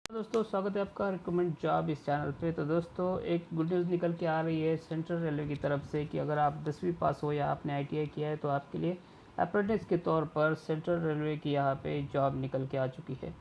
दोस्तों स्वागत है आपका रिक्रूटमेंट जॉब इस चैनल पे। तो दोस्तों एक गुड न्यूज़ निकल के आ रही है सेंट्रल रेलवे की तरफ से कि अगर आप 10वीं पास हो या आपने आईटीआई किया है तो आपके लिए अप्रेंटिस के तौर पर सेंट्रल रेलवे की यहाँ पे जॉब निकल के आ चुकी है।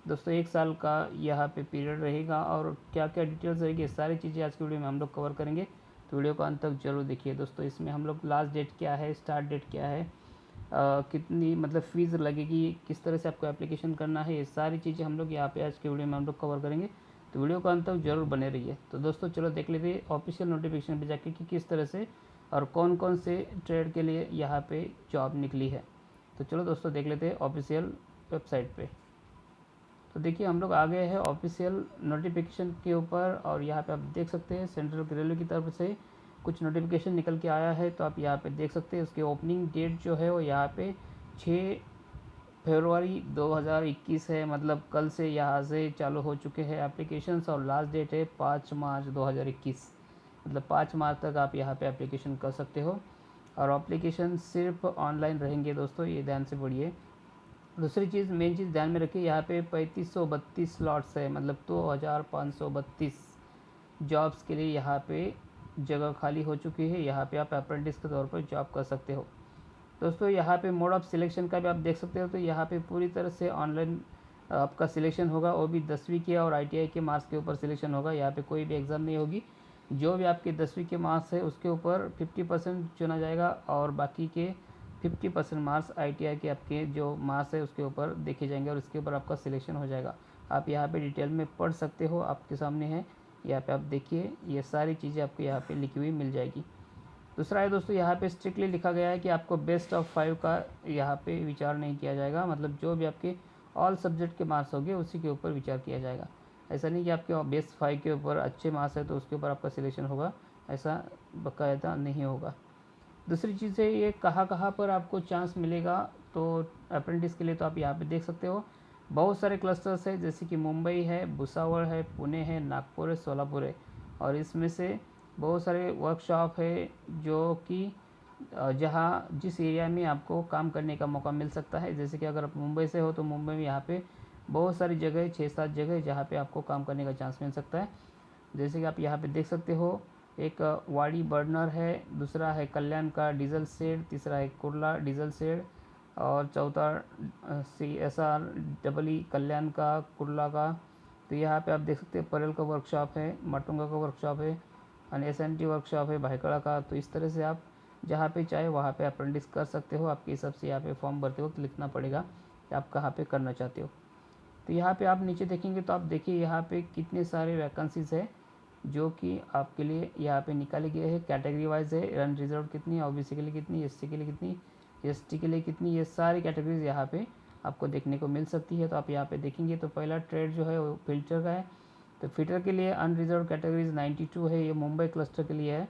दोस्तों 1 साल का यहाँ पे पीरियड रहेगा और क्या क्या डिटेल्स रहेगी सारी चीज़ें आज की वीडियो में हम लोग कवर करेंगे, तो वीडियो को अंत तक जरूर देखिए। दोस्तों इसमें हम लोग लास्ट डेट क्या है, स्टार्ट डेट क्या है, कितनी मतलब फ़ीस लगेगी, किस तरह से आपको एप्लीकेशन करना है, ये सारी चीज़ें हम लोग यहाँ पे आज के वीडियो में हम लोग कवर करेंगे, तो वीडियो को अंत तक जरूर बने रहिए। तो दोस्तों चलो देख लेते हैं ऑफिशियल नोटिफिकेशन पे जाके कि किस तरह से और कौन कौन से ट्रेड के लिए यहाँ पे जॉब निकली है। तो चलो दोस्तों देख लेते हैं ऑफिशियल वेबसाइट पे। तो देखिए हम लोग आ गए हैं ऑफिशियल नोटिफिकेशन के ऊपर और यहाँ पे आप देख सकते हैं सेंट्रल रेलवे की तरफ से कुछ नोटिफिकेशन निकल के आया है। तो आप यहाँ पे देख सकते हैं उसकी ओपनिंग डेट जो है वो यहाँ पे 6 फरवरी 2021 है, मतलब कल से यहाँ से चालू हो चुके हैं एप्लीकेशंस और लास्ट डेट है 5 मार्च 2021, मतलब 5 मार्च तक आप यहाँ पे एप्लीकेशन कर सकते हो और एप्लीकेशन सिर्फ ऑनलाइन रहेंगे। दोस्तों ये ध्यान से पढ़िए। दूसरी चीज़ मेन चीज़ ध्यान में रखिए, यहाँ पे 3532 स्लॉट्स है, मतलब 2532 जॉब्स के लिए यहाँ पे जगह खाली हो चुकी है। यहाँ पे आप अप्रेंटिस के तौर पर जॉब कर सकते हो। दोस्तों यहाँ पे मोड ऑफ सिलेक्शन का भी आप देख सकते हो, तो यहाँ पे पूरी तरह से ऑनलाइन आपका सिलेक्शन होगा, वो भी 10वीं के और आईटीआई के मार्क्स के ऊपर सिलेक्शन होगा। यहाँ पे कोई भी एग्ज़ाम नहीं होगी, जो भी आपके 10वीं के मार्क्स है उसके ऊपर 50% चुना जाएगा और बाकी के 50% मार्क्स आईटीआई के आपके जो मार्क्स है उसके ऊपर देखे जाएंगे और इसके ऊपर आपका सिलेक्शन हो जाएगा। आप यहाँ पे डिटेल में पढ़ सकते हो, आपके सामने है, यहाँ पे आप देखिए ये सारी चीज़ें आपको यहाँ पे लिखी हुई मिल जाएगी। दूसरा है दोस्तों यहाँ पे स्ट्रिक्टली लिखा गया है कि आपको बेस्ट ऑफ 5 का यहाँ पे विचार नहीं किया जाएगा, मतलब जो भी आपके ऑल सब्जेक्ट के मार्क्स होंगे उसी के ऊपर विचार किया जाएगा। ऐसा नहीं कि आपके बेस्ट 5 के ऊपर अच्छे मार्क्स है तो उसके ऊपर आपका सिलेक्शन होगा, ऐसा बाकायदा नहीं होगा। दूसरी चीज़ है ये कहाँ पर आपको चांस मिलेगा, तो अप्रेंटिस के लिए तो आप यहाँ पे देख सकते हो बहुत सारे क्लस्टर्स है, जैसे कि मुंबई है, भुसावल है, पुणे है, नागपुर है, सोलापुर है और इसमें से बहुत सारे वर्कशॉप है जो कि जहाँ जिस एरिया में आपको काम करने का मौका मिल सकता है। जैसे कि अगर आप मुंबई से हो तो मुंबई में यहाँ पे बहुत सारी जगह 6-7 जगह जहाँ पे आपको काम करने का चांस मिल सकता है। जैसे कि आप यहाँ पे देख सकते हो, एक वाड़ी बर्नर है, दूसरा है कल्याण का डीजल शेड, तीसरा है कुर्ला डीजल शेड और चौथा CSR कल्याण का, कुर्ला का। तो यहाँ पे आप देख सकते हैं परेल का वर्कशॉप है, माटुंगा का वर्कशॉप है और SNT वर्कशॉप है भाईकड़ा का। तो इस तरह से आप जहाँ पे चाहे वहाँ पे अप्रेंटिस कर सकते हो। आपके हिसाब से यहाँ पे फॉर्म भरते वक्त लिखना पड़ेगा कि आप कहाँ पे करना चाहते हो। तो यहाँ पे आप नीचे देखेंगे तो आप देखिए यहाँ पे कितने सारे वैकेंसीज़ है जो कि आपके लिए यहाँ पे निकाले गए हैं। कैटेगरी वाइज है, रन रिजर्व कितनी, OBC के लिए कितनी, SC के लिए कितनी, ST के लिए कितनी, ये सारी कैटेगरीज यहाँ पे आपको देखने को मिल सकती है। तो आप यहाँ पे देखेंगे तो पहला ट्रेड जो है वो फिल्टर का है। तो फिल्टर के लिए अनरिजर्व कैटेगरीज 92 है, ये मुंबई क्लस्टर के लिए है।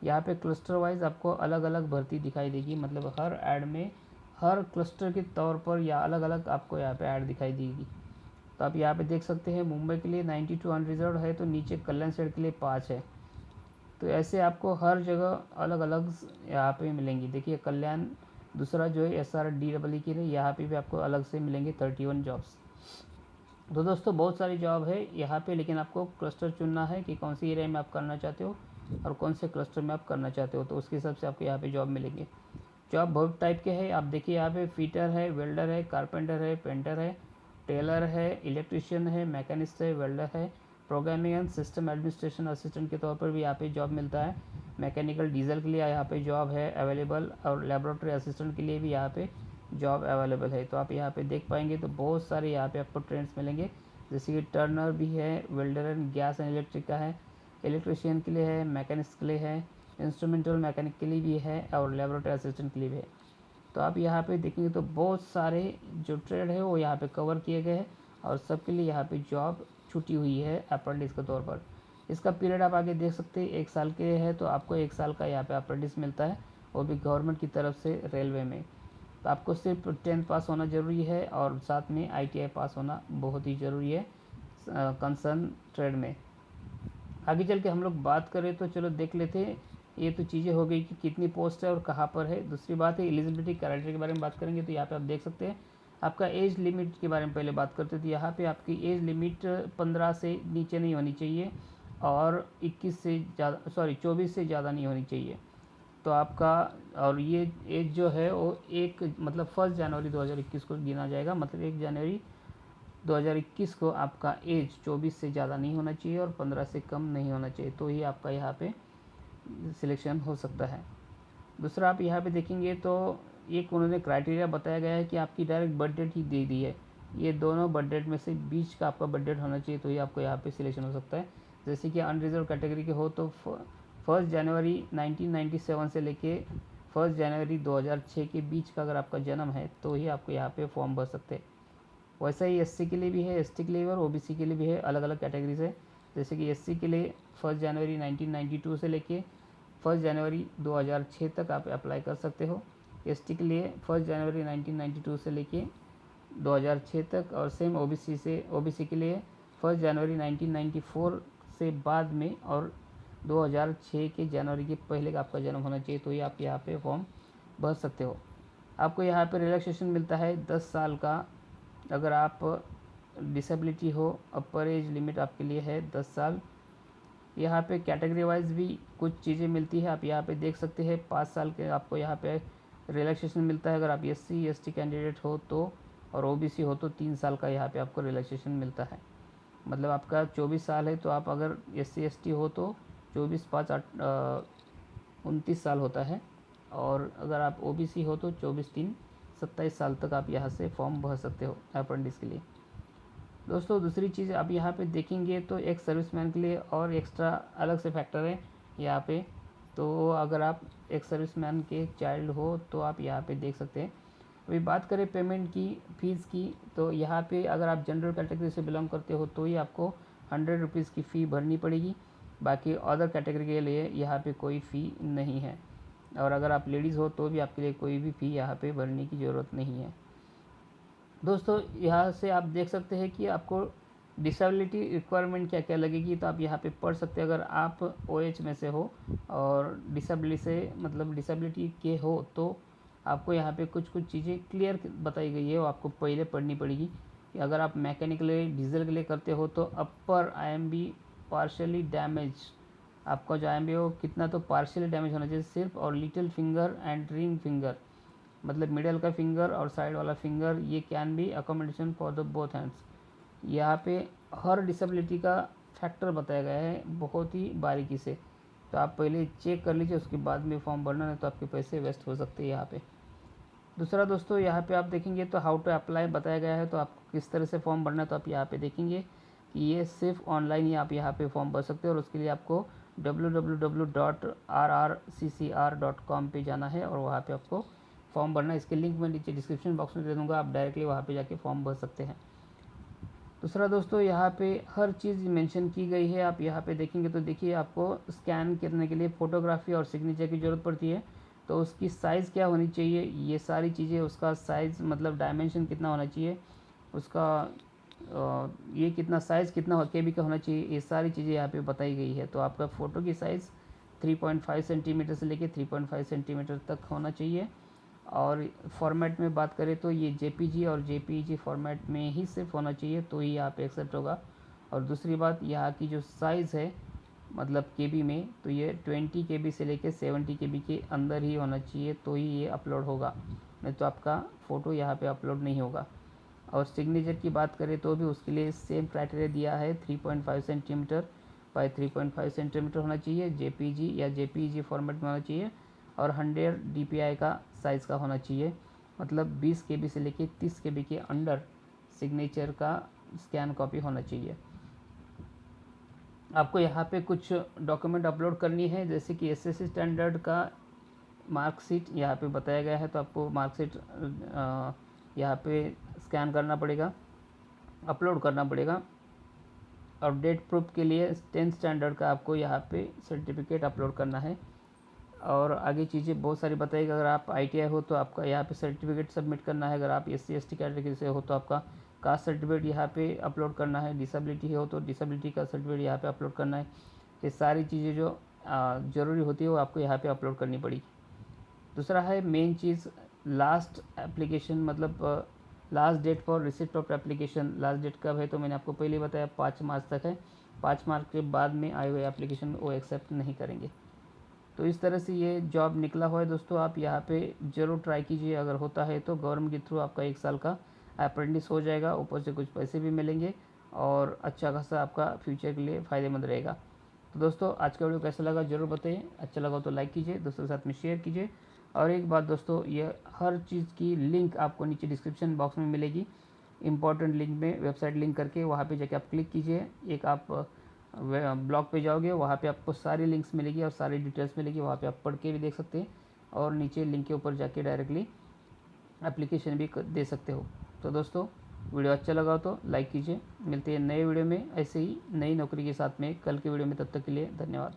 यहाँ पे क्लस्टर वाइज आपको अलग अलग भर्ती दिखाई देगी, मतलब हर ऐड में हर क्लस्टर के तौर पर या अलग अलग आपको यहाँ पे ऐड दिखाई देगी। तो आप यहाँ पे देख सकते हैं मुंबई के लिए 92 अनरिजर्व है, तो नीचे कल्याण शेड के लिए 5 है। तो ऐसे आपको हर जगह अलग अलग यहाँ पे मिलेंगी। देखिए कल्याण दूसरा जो है SRDEE के लिए यहाँ पे भी आपको अलग से मिलेंगे 31 जॉब्स। तो दोस्तों बहुत सारी जॉब है यहाँ पे, लेकिन आपको क्लस्टर चुनना है कि कौन सी एरिया में आप करना चाहते हो और कौन से क्लस्टर में आप करना चाहते हो, तो उसके हिसाब से आपको यहाँ पे जॉब मिलेंगे। जॉब बहुत टाइप के हैं, आप देखिए यहाँ पे फिटर है, वेल्डर है, कारपेंटर है, पेंटर है, टेलर है, इलेक्ट्रिशियन है, मैकेनिस्ट है, वेल्डर है, programming and system administration assistant के तौर पर भी यहाँ पे जॉब मिलता है। मैकेनिकल डीजल के लिए यहाँ पे जॉब है अवेलेबल और लेबोरेटरी असिस्टेंट के लिए भी यहाँ पे जॉब अवेलेबल है। तो आप यहाँ पे देख पाएंगे तो बहुत सारे यहाँ पे आपको ट्रेंड्स मिलेंगे, जैसे कि टर्नर भी है, welder and gas and electric का है, इलेक्ट्रिशियन के लिए है, मैकेनिक्स के लिए है, इंस्ट्रूमेंटल मैकेनिक के लिए भी है और लेबोरेटरी असिस्टेंट के लिए भी है। तो आप यहाँ पे देखेंगे तो बहुत सारे जो ट्रेड है वो यहाँ पे कवर किए गए हैं और सबके लिए यहाँ पे जॉब छुटी हुई है अप्रेंटिस के तौर पर। इसका पीरियड आप आगे देख सकते हैं 1 साल के है, तो आपको 1 साल का यहाँ पे अप्रेंटिस मिलता है, वो भी गवर्नमेंट की तरफ से रेलवे में। तो आपको सिर्फ 10th पास होना ज़रूरी है और साथ में ITI पास होना बहुत ही ज़रूरी है कंसर्न ट्रेड में। आगे चल के हम लोग बात करें तो चलो देख लेते हैं, ये तो चीज़ें हो गई कि कितनी पोस्ट है और कहाँ पर है। दूसरी बात है एलिजिबिलिटी क्राइटेरिया के बारे में बात करेंगे, तो यहाँ पे आप देख सकते हैं आपका एज लिमिट के बारे में पहले बात करते थे। यहाँ पे आपकी एज लिमिट 15 से नीचे नहीं होनी चाहिए और 24 से ज़्यादा नहीं होनी चाहिए। तो आपका और ये एज जो है वो मतलब 1 जनवरी 2021 को गिना जाएगा, मतलब 1 जनवरी 2021 को आपका एज 24 से ज़्यादा नहीं होना चाहिए और 15 से कम नहीं होना चाहिए, तो ही आपका यहाँ पे सिलेक्शन हो सकता है। दूसरा आप यहाँ पे देखेंगे तो एक उन्होंने क्राइटेरिया बताया गया है कि आपकी डायरेक्ट बर्थ डेट ही दे दी है, ये दोनों बर्थ डेट में से बीच का आपका बर्थ डेट होना चाहिए, तो ही आपको यहाँ पे सिलेक्शन हो सकता है। जैसे कि अनरिजर्व कैटेगरी के हो तो 1 जनवरी 1997 से लेके 1 जनवरी 2006 के बीच का अगर आपका जन्म है तो ही आपको यहाँ पे फॉर्म भर सकते हैं। वैसा ही एससी के लिए भी है, एसटी के लिए और ओबीसी के लिए भी है, अलग अलग कैटेगरीज है। जैसे कि एससी के लिए 1 जनवरी 1992 से लेके 1 जनवरी 2006 तक आप अप्लाई कर सकते हो। एसटी के लिए 1 जनवरी 1992 से लेके 2006 तक, और सेम ओबीसी के लिए 1 जनवरी 1994 से बाद में और 2006 के जनवरी के पहले का आपका जन्म होना चाहिए, तो ये आप यहाँ पे फॉर्म भर सकते हो। आपको यहाँ पे रिलैक्सेशन मिलता है 10 साल का, अगर आप डिसेबिलिटी हो। अपर एज लिमिट आपके लिए है 10 साल। यहाँ पे कैटेगरी वाइज भी कुछ चीज़ें मिलती है, आप यहाँ पे देख सकते हैं। 5 साल के आपको यहाँ पे रिलैक्सेशन मिलता है अगर आप SC ST कैंडिडेट हो तो, और OBC हो तो 3 साल का यहाँ पे आपको रिलैक्सेशन मिलता है। मतलब आपका 24 साल है तो आप अगर SC ST हो तो 29 साल होता है, और अगर आप OBC हो तो 27 साल तक आप यहाँ से फॉर्म भर सकते हो अप्रेंटिस के लिए। दोस्तों दूसरी चीज़ आप यहाँ पे देखेंगे तो एक सर्विसमैन के लिए और एक्स्ट्रा अलग से फैक्टर है यहाँ पे। तो अगर आप एक सर्विसमैन के चाइल्ड हो तो आप यहाँ पे देख सकते हैं। अभी बात करें पेमेंट की, फ़ीस की, तो यहाँ पे अगर आप जनरल कैटेगरी से बिलोंग करते हो तो ही आपको 100 रुपीज़ की फ़ी भरनी पड़ेगी। बाकी अदर कैटेगरी के लिए यहाँ पे कोई फ़ी नहीं है, और अगर आप लेडीज़ हो तो भी आपके लिए कोई भी फ़ी यहाँ पे भरने की ज़रूरत नहीं है। दोस्तों यहाँ से आप देख सकते हैं कि आपको डिसेबिलिटी रिक्वायरमेंट क्या क्या लगेगी, तो आप यहाँ पे पढ़ सकते हैं। अगर आप OH में से हो और डिसेबिलिटी के हो तो आपको यहाँ पे कुछ चीज़ें क्लियर बताई गई है, वो आपको पहले पढ़नी पड़ेगी। कि अगर आप मैकेनिकल डीजल के लिए करते हो तो अपर IMB पार्शियली डैमेज, आपका जो IMB हो कितना तो पार्शियली डैमेज होना चाहिए सिर्फ, और little finger and ring finger, मतलब मिडल का फिंगर और साइड वाला फिंगर, ये can be accommodation for the both hands. यहाँ पे हर डिसेबिलिटी का फैक्टर बताया गया है बहुत ही बारीकी से, तो आप पहले चेक कर लीजिए, उसके बाद में फॉर्म भरना, नहीं तो आपके पैसे वेस्ट हो सकते हैं यहाँ पे। दूसरा दोस्तों यहाँ पे आप देखेंगे तो हाउ टू अप्लाई बताया गया है, तो आपको किस तरह से फॉर्म भरना है, तो आप यहाँ पे देखेंगे कि ये सिर्फ ऑनलाइन ही आप यहाँ पे फॉर्म भर सकते हो, और उसके लिए आपको www.rrccr.com पे जाना है और वहाँ पे आपको फॉर्म भरना है। इसके लिंक मैं नीचे डिस्क्रिप्शन बॉक्स में दे दूँगा, आप डायरेक्टली वहाँ पे जाके फॉर्म भर सकते हैं। दूसरा दोस्तों यहाँ पे हर चीज़ मेंशन की गई है, आप यहाँ पे देखेंगे तो देखिए आपको स्कैन करने के लिए फ़ोटोग्राफी और सिग्नेचर की ज़रूरत पड़ती है, तो उसकी साइज़ क्या होनी चाहिए, ये सारी चीज़ें, उसका साइज़ मतलब डायमेंशन कितना होना चाहिए, उसका ये कितना साइज़ कितना KB का होना चाहिए, ये सारी चीज़ें यहाँ पे बताई गई है। तो आपका फ़ोटो की साइज़ 3.5 सेंटीमीटर से लेके 3.5 सेंटीमीटर तक होना चाहिए, और फॉर्मेट में बात करें तो ये JPG और JPEG फॉर्मेट में ही सिर्फ होना चाहिए, तो ही यहाँ पे एक्सेप्ट होगा। और दूसरी बात, यहाँ की जो साइज़ है मतलब KB में, तो ये 20 KB से लेके 70 KB के अंदर ही होना चाहिए, तो ही ये अपलोड होगा, नहीं तो आपका फ़ोटो यहाँ पे अपलोड नहीं होगा। और सिग्नेचर की बात करें तो भी उसके लिए सेम क्राइटेरिया दिया है, 3.5 सेंटीमीटर बाई 3.5 सेंटीमीटर होना चाहिए, JPG या JPEG फॉर्मेट में होना चाहिए, और 100 DPI का साइज़ का होना चाहिए, मतलब 20 KB से लेके 30 KB के अंडर सिग्नेचर का स्कैन कॉपी होना चाहिए। आपको यहाँ पे कुछ डॉक्यूमेंट अपलोड करनी है, जैसे कि SSC स्टैंडर्ड का मार्कशीट यहाँ पे बताया गया है, तो आपको मार्कशीट यहाँ पे स्कैन करना पड़ेगा, अपलोड करना पड़ेगा। और डेट प्रूफ के लिए 10th स्टैंडर्ड का आपको यहाँ पे सर्टिफिकेट अपलोड करना है। और आगे चीज़ें बहुत सारी बताएगी, अगर आप ITI हो तो आपका यहाँ पे सर्टिफिकेट सबमिट करना है, अगर आप SC ST कैटेगरी से हो तो आपका कास्ट सर्टिफिकेट यहाँ पे अपलोड करना है, डिसेबिलिटी हो तो डिसेबिलिटी का सर्टिफिकेट यहाँ पे अपलोड करना है। ये सारी चीज़ें जो ज़रूरी होती है वो आपको यहाँ पे अपलोड करनी पड़ेगी। दूसरा है मेन चीज़ लास्ट एप्लीकेशन, मतलब last date for receipt of application, last date कब है तो मैंने आपको पहले बताया 5 मार्च तक है। 5 मार्च के बाद में आए हुए एप्लीकेशन वो एक्सेप्ट नहीं करेंगे। तो इस तरह से ये जॉब निकला हुआ है दोस्तों, आप यहाँ पे ज़रूर ट्राई कीजिए। अगर होता है तो गवर्नमेंट के थ्रू आपका 1 साल का अप्रेंटिस हो जाएगा, ऊपर से कुछ पैसे भी मिलेंगे और अच्छा खासा आपका फ्यूचर के लिए फ़ायदेमंद रहेगा। तो दोस्तों आज का वीडियो कैसा लगा ज़रूर बताइए, अच्छा लगा तो लाइक कीजिए, दोस्तों के साथ में शेयर कीजिए। और एक बात दोस्तों, ये हर चीज़ की लिंक आपको नीचे डिस्क्रिप्शन बॉक्स में मिलेगी, इंपॉर्टेंट लिंक में वेबसाइट लिंक करके वहाँ पे जाके आप क्लिक कीजिए। एक आप ब्लॉग पे जाओगे, वहाँ पे आपको सारी लिंक्स मिलेगी और सारी डिटेल्स मिलेगी, वहाँ पे आप पढ़ के भी देख सकते हैं और नीचे लिंक के ऊपर जाके डायरेक्टली एप्लीकेशन भी दे सकते हो। तो दोस्तों वीडियो अच्छा लगा तो लाइक कीजिए। मिलते हैं नए वीडियो में ऐसे ही नई नौकरी के साथ में कल के वीडियो में, तब तक के लिए धन्यवाद।